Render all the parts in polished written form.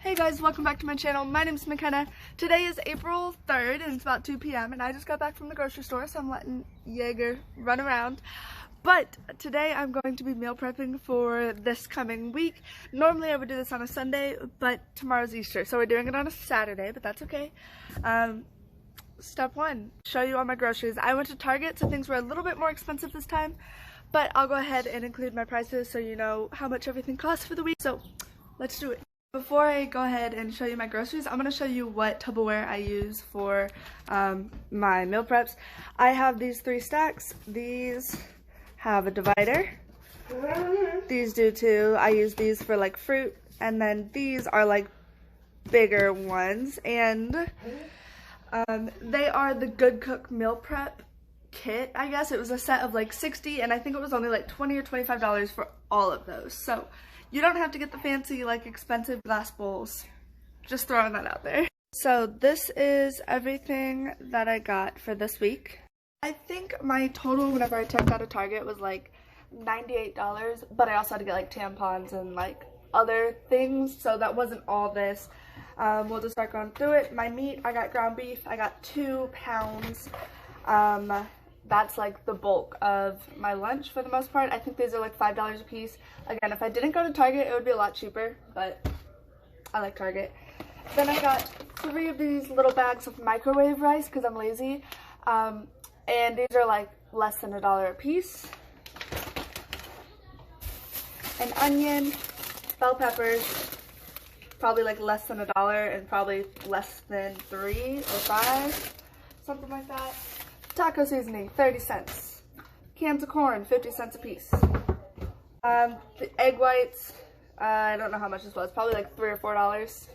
Hey guys, welcome back to my channel. My name is McKenna. Today is April 3rd and it's about 2 p.m. and I just got back from the grocery store, so I'm letting Jaeger run around. But today I'm going to be meal prepping for this coming week. Normally I would do this on a Sunday, but tomorrow's Easter, so we're doing it on a Saturday, but that's okay. Step one, show you all my groceries. I went to Target, so things were a little bit more expensive this time, but I'll go ahead and include my prices so you know how much everything costs for the week. So let's do it. Before I go ahead and show you my groceries, I'm going to show you what Tupperware I use for my meal preps. I have these 3 stacks. These have a divider. These do too. I use these for like fruit, and then these are like bigger ones, and they are the Good Cook meal prep kit. I guess it was a set of like 60, and I think it was only like $20 or $25 for all of those. So you don't have to get the fancy, like, expensive glass bowls. Just throwing that out there. So this is everything that I got for this week. I think my total whenever I checked out of Target was like $98, but I also had to get like tampons and like other things, so that wasn't all this. We'll just start going through it. My meat, I got ground beef. I got 2 pounds. That's like the bulk of my lunch for the most part. I think these are like $5 a piece. Again, if I didn't go to Target, it would be a lot cheaper, but I like Target. Then I got 3 of these little bags of microwave rice because I'm lazy. And these are like less than $1 a piece. An onion, bell peppers, probably like less than $1 and probably less than 3 or 5, something like that. Taco seasoning, 30 cents. Cans of corn, 50 cents a piece. The egg whites, I don't know how much this was, probably like $3 or $4.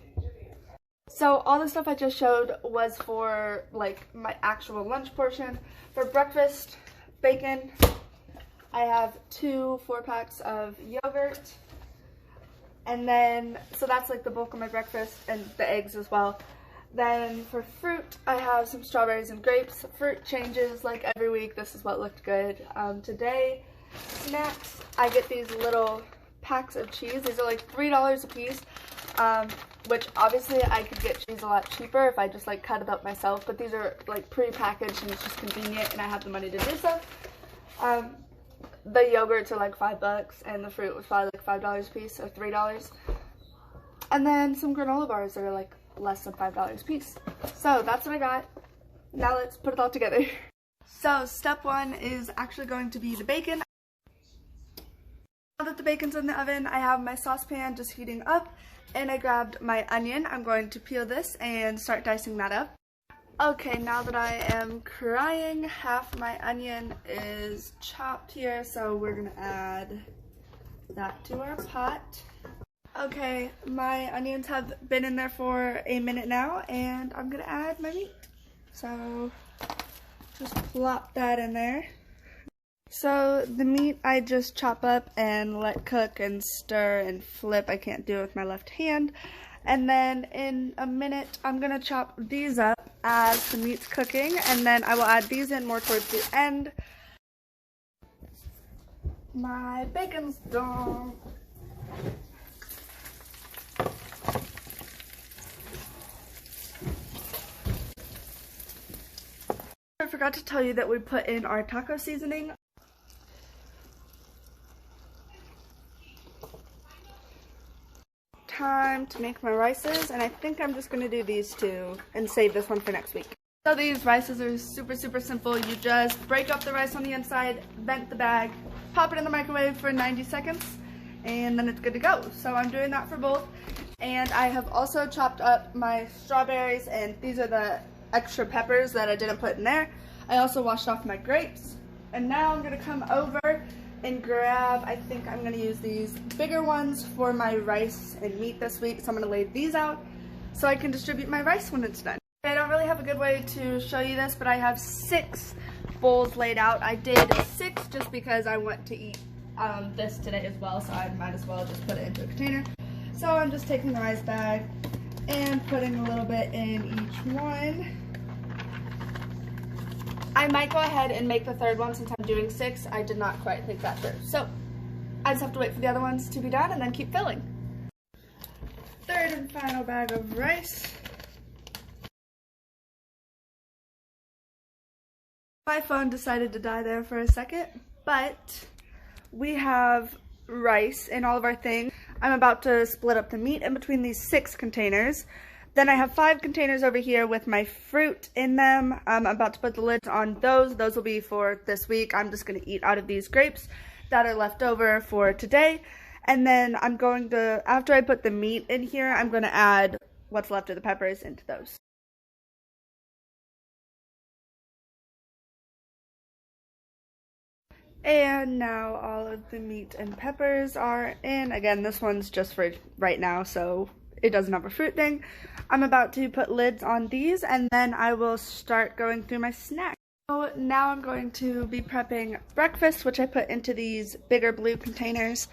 So all the stuff I just showed was for like my actual lunch portion. For breakfast, bacon, I have 2 4-packs of yogurt. And then, so that's like the bulk of my breakfast, and the eggs as well. Then for fruit, I have some strawberries and grapes. Fruit changes like every week. This is what looked good today. Snacks, I get these little packs of cheese. These are like $3 a piece, which obviously I could get cheese a lot cheaper if I just like cut it up myself, but these are like pre-packaged and it's just convenient and I have the money to do so. The yogurts are like $5 and the fruit was probably like $5 a piece or $3. And then some granola bars that are like less than $5 a piece. So that's what I got. Now let's put it all together. So step 1 is actually going to be the bacon. Now that the bacon's in the oven, I have my saucepan just heating up, and I grabbed my onion. I'm going to peel this and start dicing that up. Okay, now that I am crying, half my onion is chopped here, so we're gonna add that to our pot. Okay, my onions have been in there for a minute now, and I'm gonna add my meat. So just plop that in there. So the meat I just chop up and let cook and stir and flip. I can't do it with my left hand. And then in a minute, I'm gonna chop these up as the meat's cooking, and then I will add these in more towards the end. My bacon's done. I forgot to tell you that we put in our taco seasoning. Time to make my rices, and I think I'm just going to do these 2 and save this one for next week. So these rices are super simple. You just break up the rice on the inside, vent the bag, pop it in the microwave for 90 seconds, and then it's good to go. So I'm doing that for both. And I have also chopped up my strawberries, and these are the extra peppers that I didn't put in there. I also washed off my grapes, and now I'm going to come over and grab, I think I'm going to use these bigger ones for my rice and meat this week, so I'm going to lay these out so I can distribute my rice when it's done. I don't really have a good way to show you this, but I have 6 bowls laid out. I did 6 just because I want to eat this today as well, so I might as well just put it into a container. So I'm just taking the rice bag and putting a little bit in each one. I might go ahead and make the 3rd one since I'm doing 6. I did not quite think that through. So I just have to wait for the other ones to be done and then keep filling. They're third and final bag of rice. My phone decided to die there for a second, but we have rice in all of our things. I'm about to split up the meat in between these 6 containers. Then I have 5 containers over here with my fruit in them. I'm about to put the lids on those. Those will be for this week. I'm just going to eat out of these grapes that are left over for today. And then I'm going to, after I put the meat in here, I'm going to add what's left of the peppers into those. And now all of the meat and peppers are in. Again, this one's just for right now, so it doesn't have a fruit thing. I'm about to put lids on these, and then I will start going through my snacks. So now I'm going to be prepping breakfast, which I put into these bigger blue containers.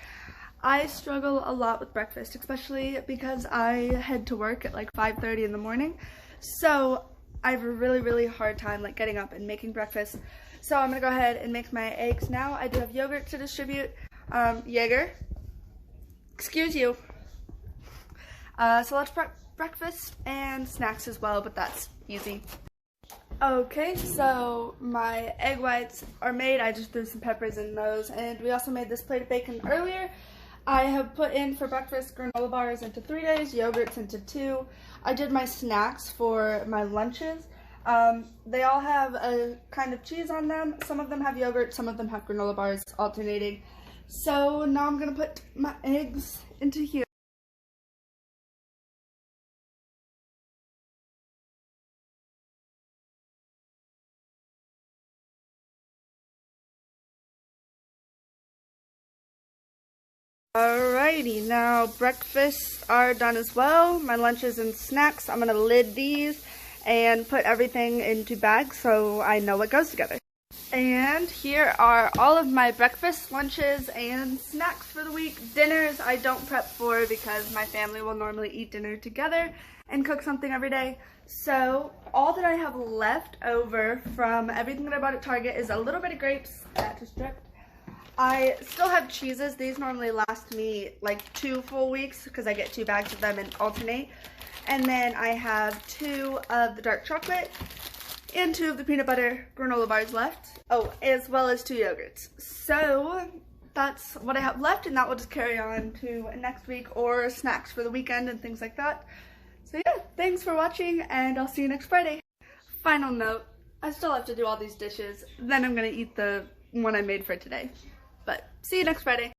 I struggle a lot with breakfast, especially because I head to work at like 5:30 in the morning. So I have a really hard time like getting up and making breakfast. So I'm gonna go ahead and make my eggs now. I do have yogurt to distribute. Jaeger, excuse you. So let's prep breakfast and snacks as well, but that's easy. Okay, so my egg whites are made. I just threw some peppers in those, and we also made this plate of bacon earlier. I have put in for breakfast granola bars into 3 days, yogurts into 2. I did my snacks for my lunches. They all have a kind of cheese on them. Some of them have yogurt, some of them have granola bars, alternating. So now I'm gonna put my eggs into here. Alrighty, now breakfasts are done as well. My lunches and snacks, I'm gonna lid these and put everything into bags so I know what goes together. And here are all of my breakfast, lunches, and snacks for the week. Dinners I don't prep for because my family will normally eat dinner together and cook something every day. So all that I have left over from everything that I bought at Target is a little bit of grapes that just dripped. I still have cheeses. These normally last me like 2 full weeks because I get 2 bags of them and alternate. And then I have 2 of the dark chocolate and 2 of the peanut butter granola bars left. Oh, as well as 2 yogurts. So that's what I have left, and that will just carry on to next week or snacks for the weekend and things like that. So yeah, thanks for watching, and I'll see you next Friday. Final note, I still have to do all these dishes. Then I'm gonna eat the one I made for today. But see you next Friday.